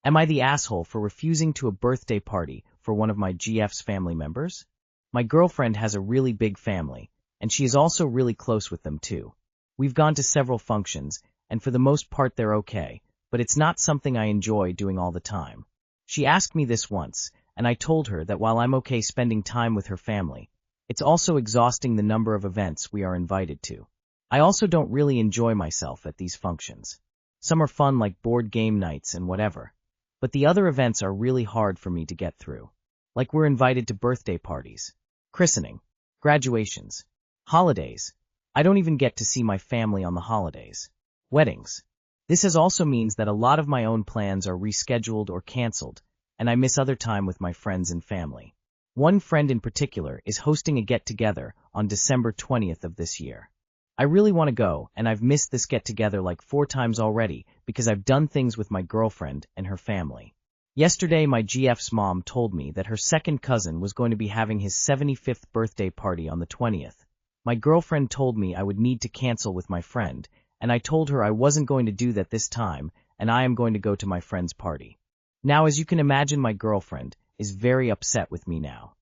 Am I the asshole for refusing to a birthday party for one of my GF's family members? My girlfriend has a really big family, and she is also really close with them too. We've gone to several functions, and for the most part they're okay, but it's not something I enjoy doing all the time. She asked me this once, and I told her that while I'm okay spending time with her family, it's also exhausting the number of events we are invited to. I also don't really enjoy myself at these functions. Some are fun like board game nights and whatever, but the other events are really hard for me to get through. Like we're invited to birthday parties, christening, graduations, holidays. I don't even get to see my family on the holidays. Weddings. This also means that a lot of my own plans are rescheduled or canceled, and I miss other time with my friends and family. One friend in particular is hosting a get-together on December 20th of this year. I really want to go, and I've missed this get-together like 4 times already because I've done things with my girlfriend and her family. Yesterday, my GF's mom told me that her second cousin was going to be having his 75th birthday party on the 20th. My girlfriend told me I would need to cancel with my friend, and I told her I wasn't going to do that this time, and I am going to go to my friend's party. Now, as you can imagine, my girlfriend is very upset with me now.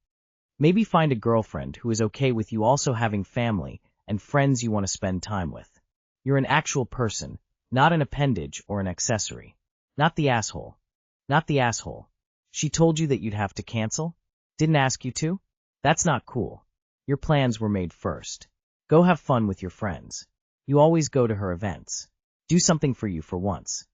Maybe find a girlfriend who is okay with you also having family and friends you want to spend time with. You're an actual person, not an appendage or an accessory. Not the asshole. Not the asshole. She told you that you'd have to cancel? Didn't ask you to? That's not cool. Your plans were made first. Go have fun with your friends. You always go to her events. Do something for you for once.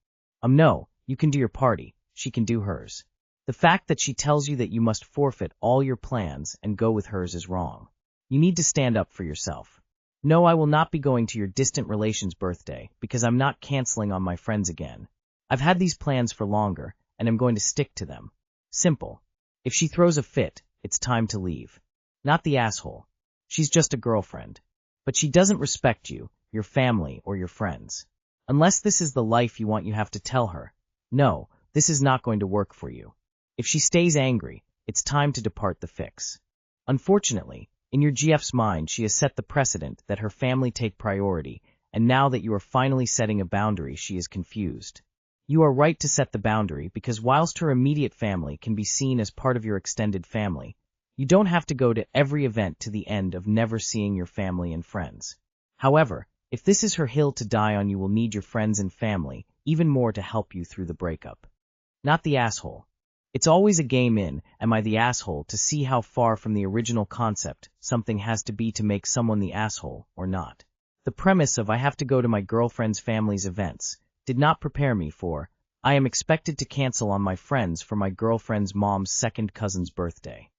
No, you can do your party, she can do hers. The fact that she tells you that you must forfeit all your plans and go with hers is wrong. You need to stand up for yourself. No, I will not be going to your distant relation's birthday because I'm not canceling on my friends again. I've had these plans for longer, and I'm going to stick to them. Simple. If she throws a fit, it's time to leave. Not the asshole. She's just a girlfriend. But she doesn't respect you, your family, or your friends. Unless this is the life you want, you have to tell her, no, this is not going to work for you. If she stays angry, it's time to depart the fix. Unfortunately, in your GF's mind, she has set the precedent that her family take priority, and now that you are finally setting a boundary, she is confused. You are right to set the boundary because whilst her immediate family can be seen as part of your extended family, you don't have to go to every event to the end of never seeing your family and friends. However, if this is her hill to die on, you will need your friends and family even more to help you through the breakup. Not the asshole. It's always a game in, am I the asshole, to see how far from the original concept something has to be to make someone the asshole or not. The premise of I have to go to my girlfriend's family's events did not prepare me for, I am expected to cancel on my friends for my girlfriend's mom's second cousin's birthday.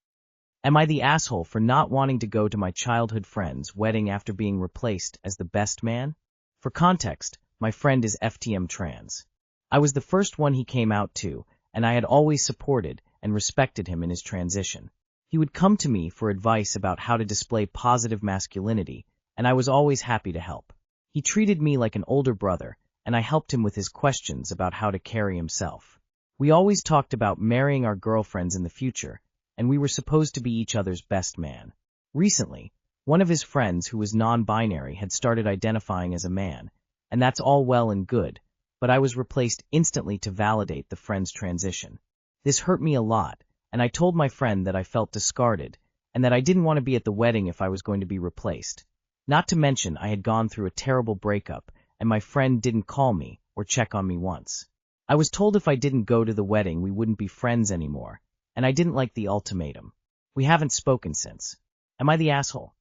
Am I the asshole for not wanting to go to my childhood friend's wedding after being replaced as the best man? For context, my friend is FTM trans. I was the first one he came out to, and I had always supported and respected him in his transition. He would come to me for advice about how to display positive masculinity, and I was always happy to help. He treated me like an older brother, and I helped him with his questions about how to carry himself. We always talked about marrying our girlfriends in the future, and we were supposed to be each other's best man. Recently, one of his friends who was non-binary had started identifying as a man, and that's all well and good, but I was replaced instantly to validate the friend's transition. This hurt me a lot, and I told my friend that I felt discarded, and that I didn't want to be at the wedding if I was going to be replaced. Not to mention I had gone through a terrible breakup, and my friend didn't call me or check on me once. I was told if I didn't go to the wedding we wouldn't be friends anymore, and I didn't like the ultimatum. We haven't spoken since. Am I the asshole?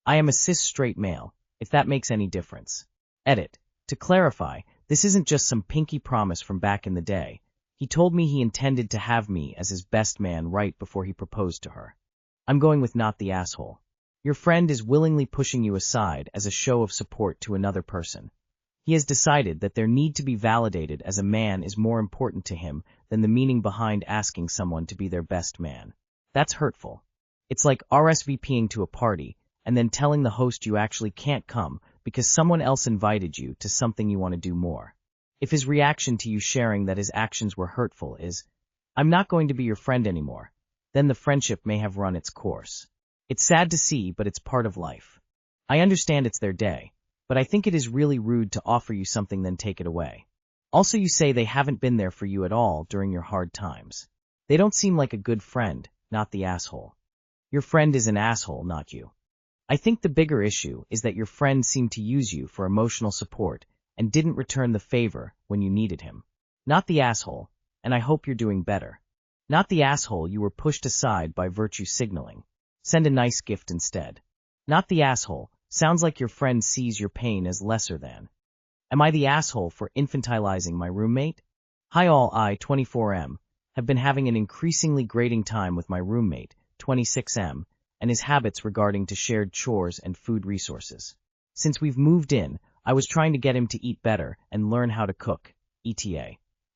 I am a cis straight male, if that makes any difference. Edit. To clarify, this isn't just some pinky promise from back in the day. He told me he intended to have me as his best man right before he proposed to her. I'm going with not the asshole. Your friend is willingly pushing you aside as a show of support to another person. He has decided that their need to be validated as a man is more important to him than the meaning behind asking someone to be their best man. That's hurtful. It's like RSVPing to a party and then telling the host you actually can't come because someone else invited you to something you want to do more. If his reaction to you sharing that his actions were hurtful is, I'm not going to be your friend anymore, then the friendship may have run its course. It's sad to see, but it's part of life. I understand it's their day, but I think it is really rude to offer you something then take it away. Also, you say they haven't been there for you at all during your hard times. They don't seem like a good friend, not the asshole. Your friend is an asshole, not you. I think the bigger issue is that your friend seemed to use you for emotional support and didn't return the favor when you needed him. Not the asshole, and I hope you're doing better. Not the asshole you were pushed aside by virtue signaling. Send a nice gift instead. Not the asshole, sounds like your friend sees your pain as lesser than. Am I the asshole for infantilizing my roommate? Hi all, I, 24M, have been having an increasingly grating time with my roommate, 26M, and his habits regarding to shared chores and food resources. Since we've moved in, I was trying to get him to eat better and learn how to cook, ETA.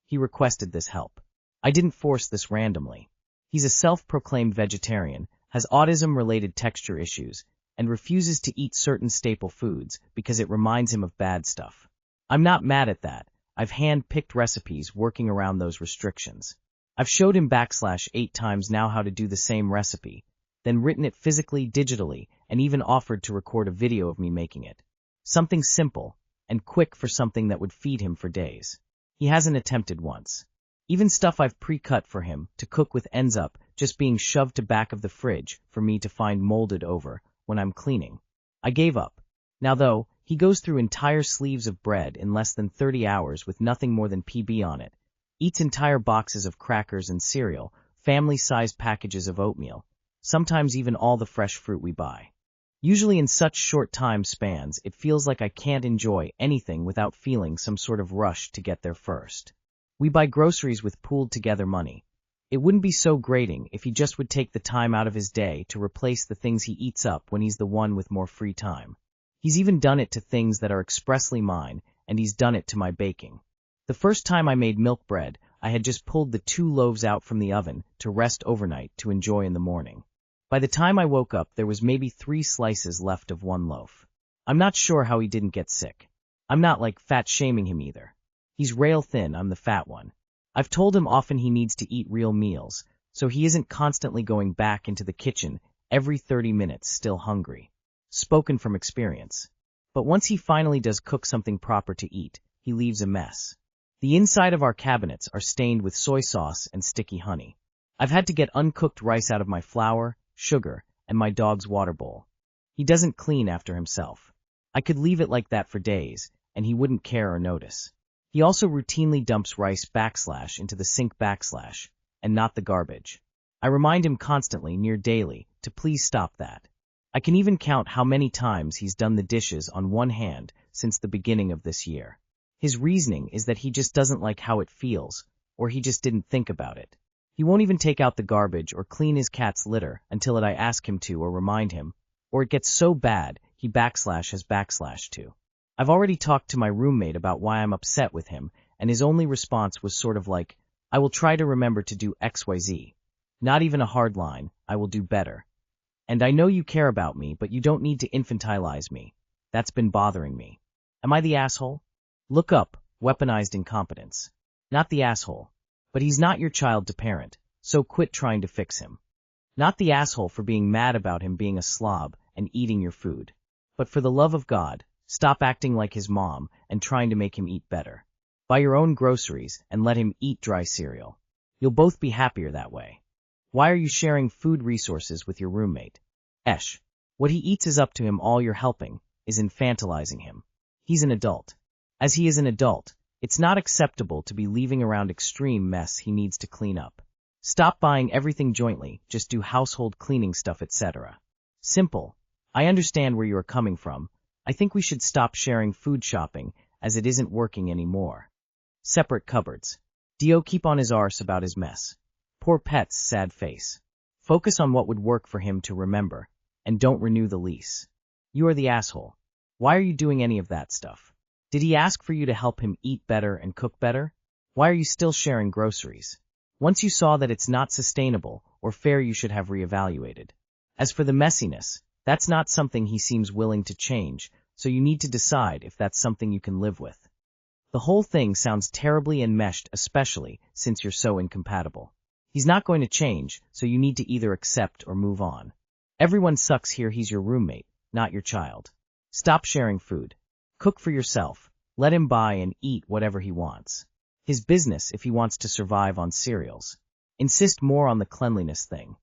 He requested this help. I didn't force this randomly. He's a self-proclaimed vegetarian, has autism-related texture issues, and refuses to eat certain staple foods because it reminds him of bad stuff. I'm not mad at that. I've hand-picked recipes working around those restrictions. I've showed him /8 times now how to do the same recipe, then written it physically, digitally, and even offered to record a video of me making it. Something simple and quick for something that would feed him for days. He hasn't attempted once. Even stuff I've pre-cut for him to cook with ends up just being shoved to back of the fridge for me to find molded over when I'm cleaning. I gave up. Now though, he goes through entire sleeves of bread in less than 30 hours with nothing more than PB on it, eats entire boxes of crackers and cereal, family-sized packages of oatmeal, sometimes even all the fresh fruit we buy. Usually in such short time spans, it feels like I can't enjoy anything without feeling some sort of rush to get there first. We buy groceries with pooled together money. It wouldn't be so grating if he just would take the time out of his day to replace the things he eats up when he's the one with more free time. He's even done it to things that are expressly mine, and he's done it to my baking. The first time I made milk bread, I had just pulled the 2 loaves out from the oven to rest overnight to enjoy in the morning. By the time I woke up, there was maybe 3 slices left of 1 loaf. I'm not sure how he didn't get sick. I'm not like fat shaming him either. He's rail thin, I'm the fat one. I've told him often he needs to eat real meals, so he isn't constantly going back into the kitchen every 30 minutes still hungry. Spoken from experience. But once he finally does cook something proper to eat, he leaves a mess. The inside of our cabinets are stained with soy sauce and sticky honey. I've had to get uncooked rice out of my flour, sugar, and my dog's water bowl. He doesn't clean after himself. I could leave it like that for days, and he wouldn't care or notice. He also routinely dumps rice / into the sink / and not the garbage. I remind him constantly, near daily, to please stop that. I can even count how many times he's done the dishes on one hand since the beginning of this year. His reasoning is that he just doesn't like how it feels, or he just didn't think about it. He won't even take out the garbage or clean his cat's litter until I ask him to or remind him, or it gets so bad he /has to. I've already talked to my roommate about why I'm upset with him, and his only response was sort of like, I will try to remember to do XYZ. Not even a hard line, I will do better. And I know you care about me, but you don't need to infantilize me. That's been bothering me. Am I the asshole? Look up, weaponized incompetence. Not the asshole. But he's not your child to parent, so quit trying to fix him. Not the asshole for being mad about him being a slob and eating your food. But for the love of God, stop acting like his mom and trying to make him eat better. Buy your own groceries and let him eat dry cereal. You'll both be happier that way. Why are you sharing food resources with your roommate? Esh. What he eats is up to him, all you're helping is infantilizing him. He's an adult. As he is an adult, it's not acceptable to be leaving around extreme mess he needs to clean up. Stop buying everything jointly, just do household cleaning stuff, etc. Simple. I understand where you are coming from. I think we should stop sharing food shopping as it isn't working anymore. Separate cupboards. Dio keep on his arse about his mess. Poor pet's sad face. Focus on what would work for him to remember, and don't renew the lease. You are the asshole. Why are you doing any of that stuff? Did he ask for you to help him eat better and cook better? Why are you still sharing groceries? Once you saw that it's not sustainable or fair, you should have reevaluated. As for the messiness, that's not something he seems willing to change, so you need to decide if that's something you can live with. The whole thing sounds terribly enmeshed, especially since you're so incompatible. He's not going to change, so you need to either accept or move on. Everyone sucks here. He's your roommate, not your child. Stop sharing food. Cook for yourself, Let him buy and eat whatever he wants. His business if he wants to survive on cereals. Insist more on the cleanliness thing.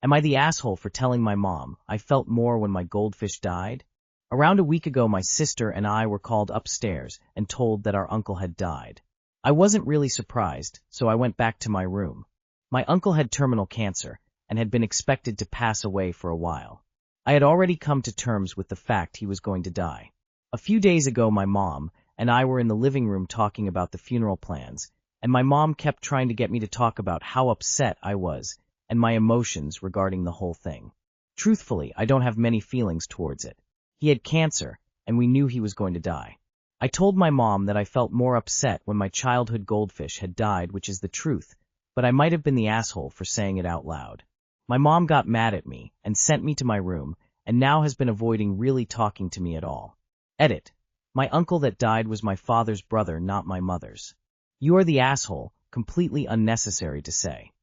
Am I the asshole for telling my mom I felt more when my goldfish died? Around a week ago, my sister and I were called upstairs and told that our uncle had died. I wasn't really surprised, so I went back to my room. My uncle had terminal cancer and had been expected to pass away for a while. I had already come to terms with the fact he was going to die. A few days ago, my mom and I were in the living room talking about the funeral plans, and my mom kept trying to get me to talk about how upset I was and my emotions regarding the whole thing. Truthfully, I don't have many feelings towards it. He had cancer, and we knew he was going to die. I told my mom that I felt more upset when my childhood goldfish had died, which is the truth, but I might have been the asshole for saying it out loud. My mom got mad at me and sent me to my room, and now has been avoiding really talking to me at all. Edit. My uncle that died was my father's brother, not my mother's. You are the asshole, completely unnecessary to say.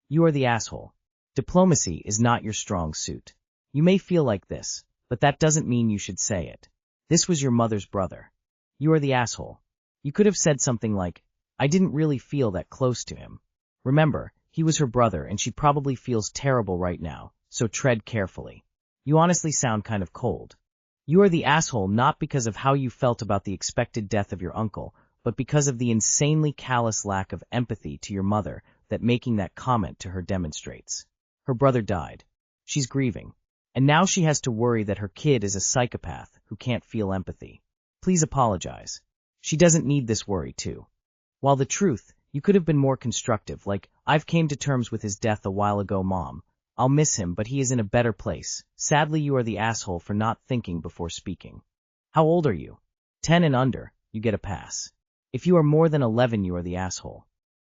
You are the asshole. Diplomacy is not your strong suit. You may feel like this, but that doesn't mean you should say it. This was your mother's brother. You are the asshole. You could have said something like, I didn't really feel that close to him. Remember, he was her brother and she probably feels terrible right now, so tread carefully. You honestly sound kind of cold. You are the asshole not because of how you felt about the expected death of your uncle, but because of the insanely callous lack of empathy to your mother that making that comment to her demonstrates. Her brother died. She's grieving. And now she has to worry that her kid is a psychopath who can't feel empathy. Please apologize. She doesn't need this worry too. While the truth, you could have been more constructive, like, I've came to terms with his death a while ago, Mom. I'll miss him, but he is in a better place. Sadly, you are the asshole for not thinking before speaking. How old are you? 10 and under, you get a pass. If you are more than 11, you are the asshole.